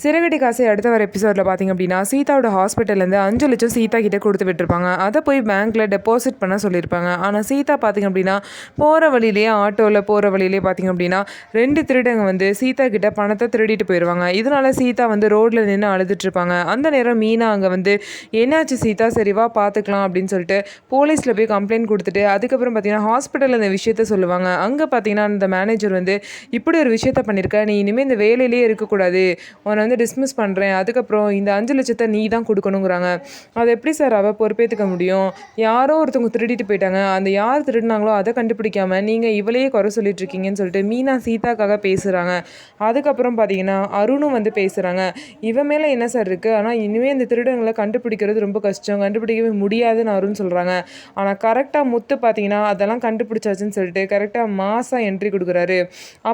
சிறகடி காசை அடுத்த வர எபிசோடில் பார்த்திங்க அப்படின்னா சீதாவோட ஹாஸ்பிட்டல்லேருந்து 5 லட்சம் சீதா கிட்டே கொடுத்து விட்டுருப்பாங்க. அதை போய் பேங்க்கில் டெபாசிட் பண்ண சொல்லியிருப்பாங்க. ஆனால் சீதா பார்த்திங்க அப்படின்னா போகிற வழியிலேயே ஆட்டோவில் போகிற வழியிலே பார்த்திங்க அப்படின்னா 2 திருடங்க வந்து சீதா கிட்ட பணத்தை திருடிட்டு போயிடுவாங்க. இதனால் சீதா வந்து ரோட்டில் நின்று அழுதுட்டுருப்பாங்க. அந்த நேரம் மீனா அங்கே வந்து என்னாச்சு சீதா, சரிவா பார்த்துக்கலாம் அப்படின்னு சொல்லிட்டு போலீஸில் போய் கம்ப்ளைண்ட் கொடுத்துட்டு அதுக்கப்புறம் பார்த்திங்கன்னா ஹாஸ்பிட்டலில் இந்த விஷயத்த சொல்லுவாங்க. அங்கே பார்த்திங்கன்னா அந்த மேனேஜர் வந்து இப்படி ஒரு விஷயத்த பண்ணியிருக்க, நீ இனிமேல் இந்த வேலையிலே இருக்கக்கூடாது, உன்னை வந்து டிஸ்மிஸ் பண்ணுறேன், அதுக்கப்புறம் இந்த 5 லட்சத்தை நீ தான் கொடுக்கணுங்கிறாங்க. அதை எப்படி சார் அவள் பொறுப்பேற்றுக்க முடியும்? யாரோ ஒருத்தவங்க திருடிட்டு போயிட்டாங்க, அந்த யார் திருடினாங்களோ அதை கண்டுபிடிக்காமல் நீங்கள் இவளையே குறை சொல்லிட்டு இருக்கீங்கன்னு சொல்லிட்டு மீனா சீதாக்காக பேசுகிறாங்க. அதுக்கப்புறம் பார்த்தீங்கன்னா அருணும் வந்து பேசுகிறாங்க. இவன் மேலே என்ன சார் இருக்குது, ஆனால் இனிமேல் இந்த திருடங்களை கண்டுபிடிக்கிறது ரொம்ப கஷ்டம், கண்டுபிடிக்கவே முடியாதுன்னு அருண் சொல்கிறாங்க. ஆனால் கரெக்டாக முத்து பார்த்தீங்கன்னா அதெல்லாம் கண்டுபிடிச்சாச்சுன்னு சொல்லிட்டு கரெக்டாக மாதம் என்ட்ரி கொடுக்குறாரு.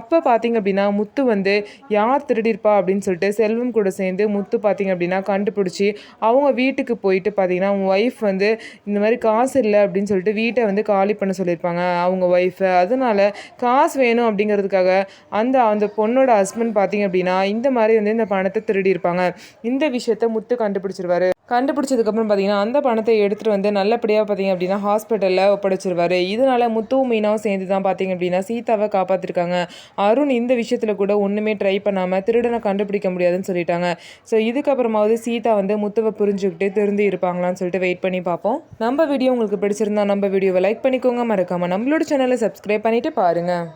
அப்போ பார்த்தீங்க அப்படின்னா முத்து வந்து யார் திருடிருப்பா அப்படின்னு சொல்லிட்டு செல்வம் கூட சேர்ந்து முத்து பார்த்திங்க அப்படின்னா கண்டுபிடிச்சி அவங்க வீட்டுக்கு போயிட்டு பார்த்திங்கன்னா அவங்க ஒய்ஃப் வந்து இந்த மாதிரி காசு இல்லை அப்படின்னு சொல்லிட்டு வீட்டை வந்து காலி பண்ண சொல்லியிருப்பாங்க அவங்க ஒய்ஃபை. அதனால காசு வேணும் அப்படிங்கிறதுக்காக அந்த அந்த பொண்ணோட ஹஸ்பண்ட் பார்த்திங்க அப்படின்னா இந்த மாதிரி வந்து இந்த பணத்தை திருடியிருப்பாங்க. இந்த விஷயத்த முத்து கண்டுபிடிச்சிருவாரு. கண்டுபிடிச்சதுக்கப்புறம் பார்த்திங்கன்னா அந்த பணத்தை எடுத்துகிட்டு வந்து நல்லபடியாக பார்த்திங்க அப்படின்னா ஹாஸ்பிட்டலில் ஒப்படைச்சிருவார். இதனால் முத்துவும் மீனாவும் சேர்ந்து தான் பார்த்திங்க அப்படின்னா சீதாவை காப்பாற்றிருக்காங்க. அருண் இந்த விஷயத்தில் கூட ஒன்றுமே ட்ரை பண்ணாமல் திருடனை கண்டுபிடிக்க முடியாதுன்னு சொல்லிட்டாங்க. ஸோ இதுக்கப்புறமாவது சீதா வந்து முத்துவை புரிஞ்சுக்கிட்டு திருந்தி இருப்பாங்களான்னு சொல்லிட்டு வெயிட் பண்ணி பார்ப்போம். நம்ம வீடியோ உங்களுக்கு பிடிச்சிருந்தா நம்ம வீடியோவை லைக் பண்ணிக்கோங்க, மறக்காமல் நம்மளோட சேனலை சப்ஸ்கிரைப் பண்ணிவிட்டு பாருங்கள்.